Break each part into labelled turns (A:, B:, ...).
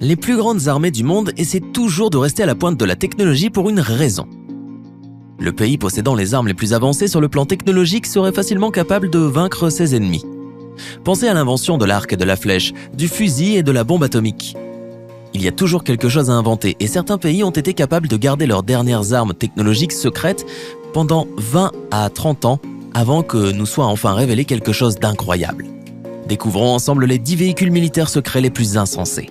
A: Les plus grandes armées du monde essaient toujours de rester à la pointe de la technologie pour une raison. Le pays possédant les armes les plus avancées sur le plan technologique serait facilement capable de vaincre ses ennemis. Pensez à l'invention de l'arc et de la flèche, du fusil et de la bombe atomique. Il y a toujours quelque chose à inventer et certains pays ont été capables de garder leurs dernières armes technologiques secrètes pendant 20 à 30 ans avant que nous soit enfin révélé quelque chose d'incroyable. Découvrons ensemble les 10 véhicules militaires secrets les plus insensés.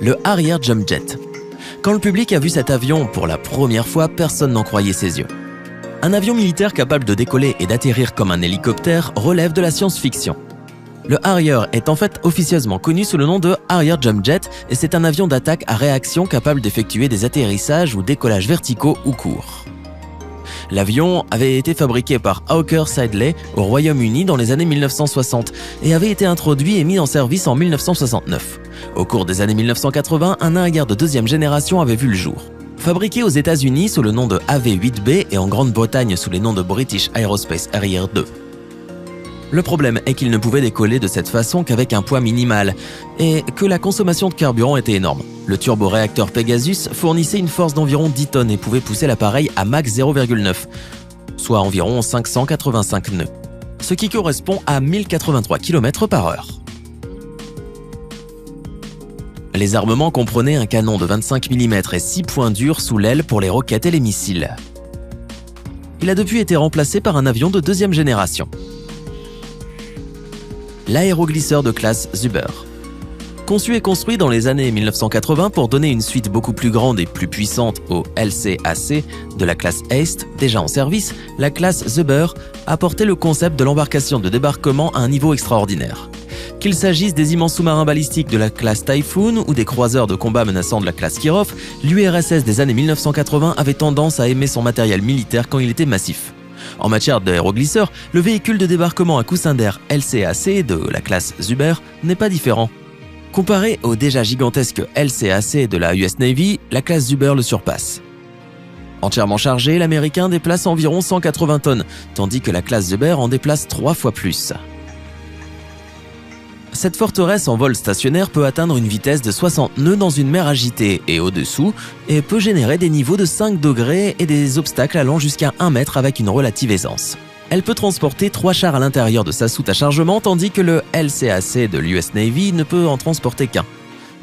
A: Le Harrier Jump Jet. Quand le public a vu cet avion pour la première fois, personne n'en croyait ses yeux. Un avion militaire capable de décoller et d'atterrir comme un hélicoptère relève de la science-fiction. Le Harrier est en fait officieusement connu sous le nom de Harrier Jump Jet et c'est un avion d'attaque à réaction capable d'effectuer des atterrissages ou décollages verticaux ou courts. L'avion avait été fabriqué par Hawker Siddeley au Royaume-Uni dans les années 1960 et avait été introduit et mis en service en 1969. Au cours des années 1980, un Harrier de deuxième génération avait vu le jour. Fabriqué aux États-Unis sous le nom de AV-8B et en Grande-Bretagne sous les noms de British Aerospace Harrier 2. Le problème est qu'il ne pouvait décoller de cette façon qu'avec un poids minimal et que la consommation de carburant était énorme. Le turboréacteur Pegasus fournissait une force d'environ 10 tonnes et pouvait pousser l'appareil à Mach 0,9, soit environ 585 nœuds, ce qui correspond à 1083 km/h. Les armements comprenaient un canon de 25 mm et 6 points durs sous l'aile pour les roquettes et les missiles. Il a depuis été remplacé par un avion de deuxième génération. L'aéroglisseur de classe Zuber. Conçu et construit dans les années 1980 pour donner une suite beaucoup plus grande et plus puissante au LCAC de la classe Ace, déjà en service, la classe Zuber a porté le concept de l'embarcation de débarquement à un niveau extraordinaire. Qu'il s'agisse des immenses sous-marins balistiques de la classe Typhoon ou des croiseurs de combat menaçants de la classe Kirov, l'URSS des années 1980 avait tendance à aimer son matériel militaire quand il était massif. En matière d'aéroglisseur, le véhicule de débarquement à coussin d'air LCAC de la classe Zuber n'est pas différent. Comparé au déjà gigantesque LCAC de la US Navy, la classe Zuber le surpasse. Entièrement chargé, l'américain déplace environ 180 tonnes, tandis que la classe Zuber en déplace 3 fois plus. Cette forteresse en vol stationnaire peut atteindre une vitesse de 60 nœuds dans une mer agitée et au-dessous et peut générer des niveaux de 5 degrés et des obstacles allant jusqu'à 1 mètre avec une relative aisance. Elle peut transporter 3 chars à l'intérieur de sa soute à chargement tandis que le LCAC de l'US Navy ne peut en transporter qu'un.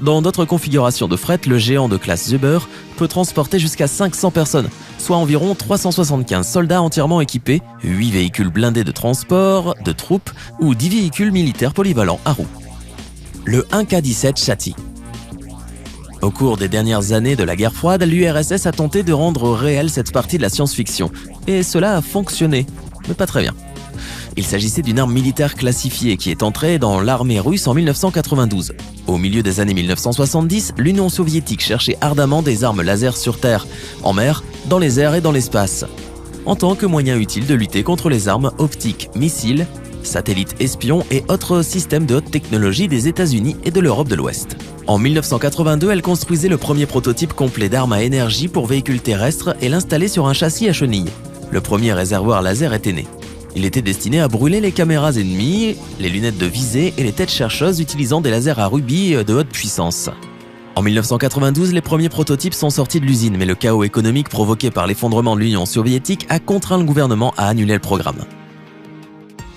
A: Dans d'autres configurations de fret, le géant de classe Zuber peut transporter jusqu'à 500 personnes, soit environ 375 soldats entièrement équipés, 8 véhicules blindés de transport, de troupes ou 10 véhicules militaires polyvalents à roues. Le 1K-17 Shati. Au cours des dernières années de la guerre froide, l'URSS a tenté de rendre réelle cette partie de la science-fiction, et cela a fonctionné, mais pas très bien. Il s'agissait d'une arme militaire classifiée qui est entrée dans l'armée russe en 1992. Au milieu des années 1970, l'Union soviétique cherchait ardemment des armes laser sur Terre, en mer, dans les airs et dans l'espace, en tant que moyen utile de lutter contre les armes optiques, missiles, satellites espions et autres systèmes de haute technologie des États-Unis et de l'Europe de l'Ouest. En 1982, elle construisait le premier prototype complet d'armes à énergie pour véhicules terrestres et l'installait sur un châssis à chenilles. Le premier réservoir laser était né. Il était destiné à brûler les caméras ennemies, les lunettes de visée et les têtes chercheuses utilisant des lasers à rubis de haute puissance. En 1992, les premiers prototypes sont sortis de l'usine, mais le chaos économique provoqué par l'effondrement de l'Union soviétique a contraint le gouvernement à annuler le programme.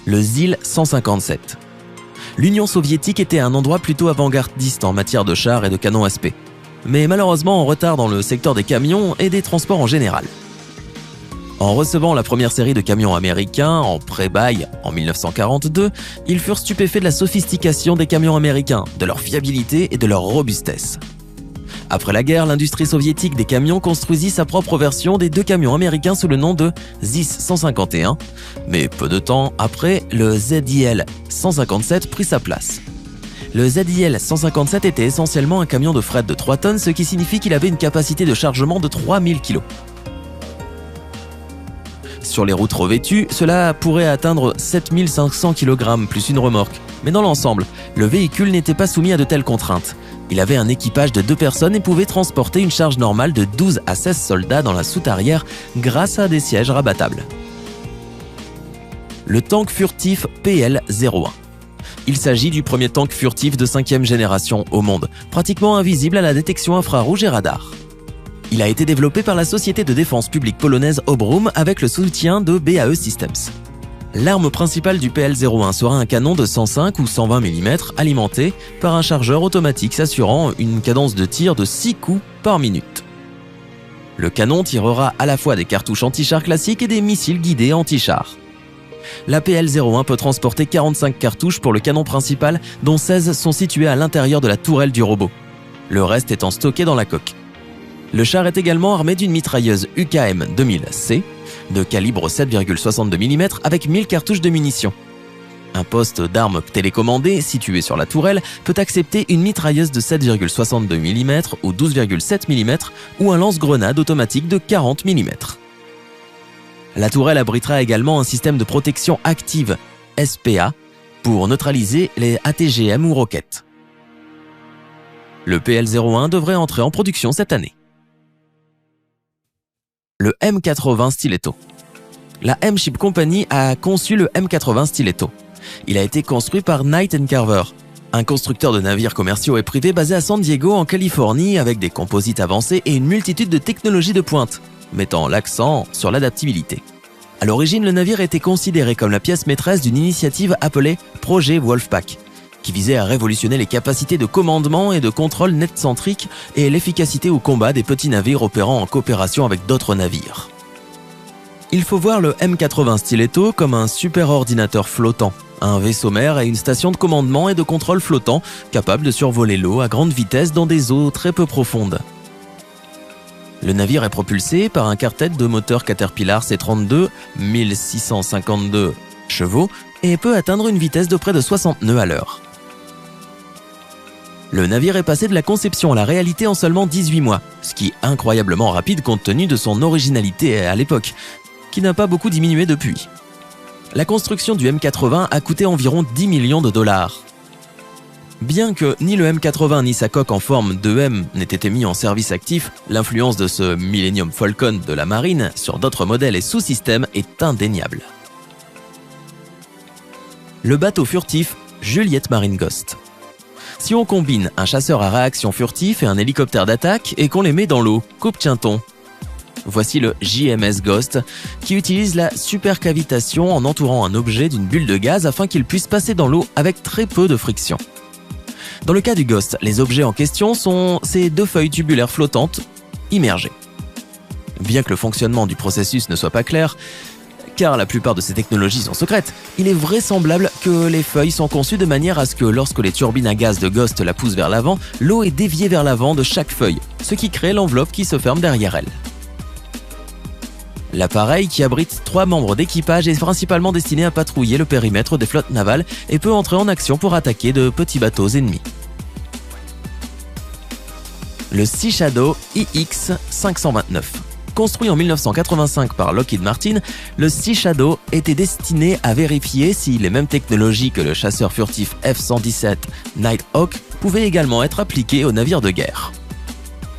A: Le ZIL-157. L'Union soviétique était un endroit plutôt avant-gardiste en matière de chars et de canons SP, mais malheureusement en retard dans le secteur des camions et des transports en général. En recevant la première série de camions américains en pré-bail en 1942, ils furent stupéfaits de la sophistication des camions américains, de leur fiabilité et de leur robustesse. Après la guerre, l'industrie soviétique des camions construisit sa propre version des 2 camions américains sous le nom de ZIS-151, mais peu de temps après, le ZIL-157 prit sa place. Le ZIL-157 était essentiellement un camion de fret de 3 tonnes, ce qui signifie qu'il avait une capacité de chargement de 3000 kg. Sur les routes revêtues, cela pourrait atteindre 7500 kg plus une remorque. Mais dans l'ensemble, le véhicule n'était pas soumis à de telles contraintes. Il avait un équipage de 2 personnes et pouvait transporter une charge normale de 12 à 16 soldats dans la soute arrière grâce à des sièges rabattables. Le tank furtif PL-01. Il s'agit du premier tank furtif de 5e génération au monde, pratiquement invisible à la détection infrarouge et radar. Il a été développé par la société de défense publique polonaise Obrum avec le soutien de BAE Systems. L'arme principale du PL-01 sera un canon de 105 ou 120 mm alimenté par un chargeur automatique s'assurant une cadence de tir de 6 coups par minute. Le canon tirera à la fois des cartouches anti-char classiques et des missiles guidés anti-char. La PL-01 peut transporter 45 cartouches pour le canon principal, dont 16 sont situées à l'intérieur de la tourelle du robot. Le reste étant stocké dans la coque. Le char est également armé d'une mitrailleuse UKM 2000C de calibre 7,62 mm avec 1000 cartouches de munitions. Un poste d'armes télécommandé situé sur la tourelle peut accepter une mitrailleuse de 7,62 mm ou 12,7 mm ou un lance-grenade automatique de 40 mm. La tourelle abritera également un système de protection active SPA pour neutraliser les ATGM ou roquettes. Le PL-01 devrait entrer en production cette année. Le M80 Stiletto. La M-Ship Company a conçu le M80 Stiletto. Il a été construit par Knight & Carver, un constructeur de navires commerciaux et privés basé à San Diego en Californie avec des composites avancés et une multitude de technologies de pointe, mettant l'accent sur l'adaptabilité. À l'origine, le navire était considéré comme la pièce maîtresse d'une initiative appelée Projet Wolfpack, qui visait à révolutionner les capacités de commandement et de contrôle net-centrique et l'efficacité au combat des petits navires opérant en coopération avec d'autres navires. Il faut voir le M80 Stiletto comme un super ordinateur flottant, un vaisseau mère et une station de commandement et de contrôle flottant capable de survoler l'eau à grande vitesse dans des eaux très peu profondes. Le navire est propulsé par un quartet de moteurs Caterpillar C32 1652 chevaux et peut atteindre une vitesse de près de 60 nœuds à l'heure. Le navire est passé de la conception à la réalité en seulement 18 mois, ce qui est incroyablement rapide compte tenu de son originalité à l'époque, qui n'a pas beaucoup diminué depuis. La construction du M80 a coûté environ 10 millions de dollars. Bien que ni le M80 ni sa coque en forme de M n'aient été mis en service actif, l'influence de ce Millennium Falcon de la marine sur d'autres modèles et sous-systèmes est indéniable. Le bateau furtif Juliette Marine Ghost. Si on combine un chasseur à réaction furtif et un hélicoptère d'attaque et qu'on les met dans l'eau, qu'obtient-on ? Voici le JMS Ghost, qui utilise la supercavitation en entourant un objet d'une bulle de gaz afin qu'il puisse passer dans l'eau avec très peu de friction. Dans le cas du Ghost, les objets en question sont ces deux feuilles tubulaires flottantes immergées. Bien que le fonctionnement du processus ne soit pas clair, car la plupart de ces technologies sont secrètes, il est vraisemblable que les feuilles sont conçues de manière à ce que lorsque les turbines à gaz de Ghost la poussent vers l'avant, l'eau est déviée vers l'avant de chaque feuille, ce qui crée l'enveloppe qui se ferme derrière elle. L'appareil, qui abrite 3 membres d'équipage, est principalement destiné à patrouiller le périmètre des flottes navales et peut entrer en action pour attaquer de petits bateaux ennemis. Le Sea Shadow IX-529. Construit en 1985 par Lockheed Martin, le Sea Shadow était destiné à vérifier si les mêmes technologies que le chasseur furtif F-117 Nighthawk pouvaient également être appliquées aux navires de guerre.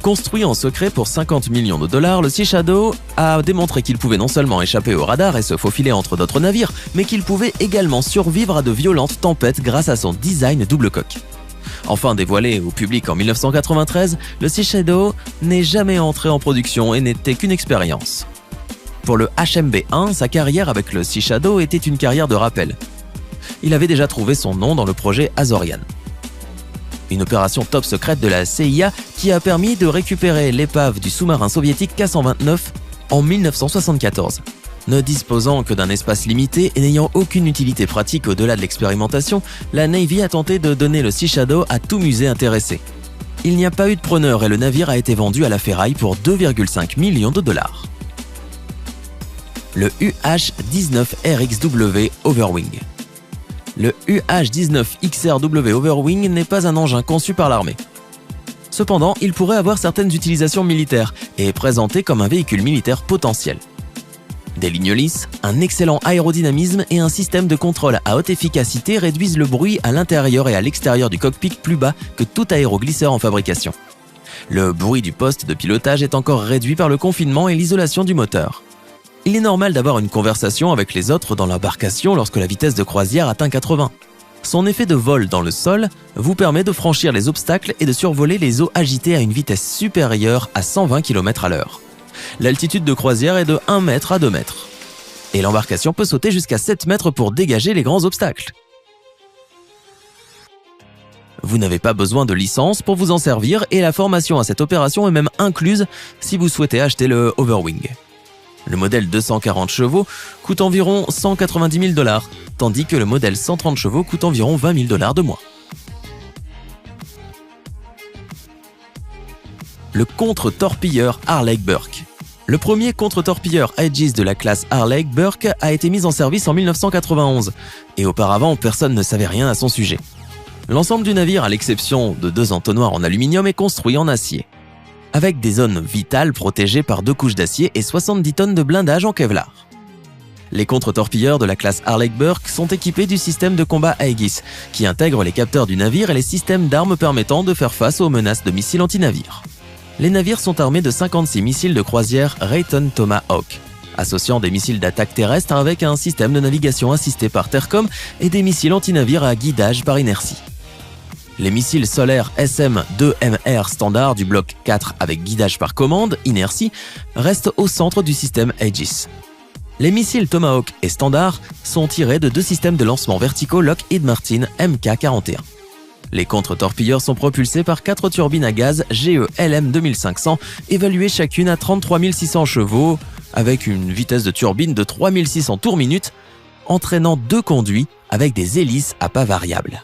A: Construit en secret pour 50 millions de dollars, le Sea Shadow a démontré qu'il pouvait non seulement échapper au radar et se faufiler entre d'autres navires, mais qu'il pouvait également survivre à de violentes tempêtes grâce à son design double coque. Enfin dévoilé au public en 1993, le Sea Shadow n'est jamais entré en production et n'était qu'une expérience. Pour le HMB-1, sa carrière avec le Sea Shadow était une carrière de rappel. Il avait déjà trouvé son nom dans le projet Azorian. Une opération top secrète de la CIA qui a permis de récupérer l'épave du sous-marin soviétique K-129 en 1974. Ne disposant que d'un espace limité et n'ayant aucune utilité pratique au-delà de l'expérimentation, la Navy a tenté de donner le Sea Shadow à tout musée intéressé. Il n'y a pas eu de preneur et le navire a été vendu à la ferraille pour 2,5 millions de dollars. Le UH-19RXW Overwing. Le UH-19XRW Overwing n'est pas un engin conçu par l'armée. Cependant, il pourrait avoir certaines utilisations militaires et est présenté comme un véhicule militaire potentiel. Des lignes lisses, un excellent aérodynamisme et un système de contrôle à haute efficacité réduisent le bruit à l'intérieur et à l'extérieur du cockpit plus bas que tout aéroglisseur en fabrication. Le bruit du poste de pilotage est encore réduit par le confinement et l'isolation du moteur. Il est normal d'avoir une conversation avec les autres dans l'embarcation lorsque la vitesse de croisière atteint 80. Son effet de vol dans le sol vous permet de franchir les obstacles et de survoler les eaux agitées à une vitesse supérieure à 120 km/h. L'altitude de croisière est de 1 mètre à 2 mètres. Et l'embarcation peut sauter jusqu'à 7 mètres pour dégager les grands obstacles. Vous n'avez pas besoin de licence pour vous en servir et la formation à cette opération est même incluse si vous souhaitez acheter le Overwing. Le modèle 240 chevaux coûte environ 190 000 $, tandis que le modèle 130 chevaux coûte environ 20 000 $ de moins. Le contre-torpilleur Harley-Burke. Le premier contre-torpilleur Aegis de la classe Harley-Burke a été mis en service en 1991, et auparavant personne ne savait rien à son sujet. L'ensemble du navire, à l'exception de 2 entonnoirs en aluminium, est construit en acier, avec des zones vitales protégées par 2 couches d'acier et 70 tonnes de blindage en Kevlar. Les contre-torpilleurs de la classe Harley-Burke sont équipés du système de combat Aegis, qui intègre les capteurs du navire et les systèmes d'armes permettant de faire face aux menaces de missiles anti-navires. Les navires sont armés de 56 missiles de croisière Raytheon Tomahawk, associant des missiles d'attaque terrestre avec un système de navigation assisté par Tercom et des missiles anti-navires à guidage par inertie. Les missiles solaires SM-2MR standard du bloc 4 avec guidage par commande, inertie, restent au centre du système Aegis. Les missiles Tomahawk et Standard sont tirés de 2 systèmes de lancement verticaux Lockheed Martin Mk-41. Les contre-torpilleurs sont propulsés par 4 turbines à gaz GE LM 2500, évaluées chacune à 33 600 chevaux, avec une vitesse de turbine de 3600 tours minute, entraînant 2 conduits avec des hélices à pas variables.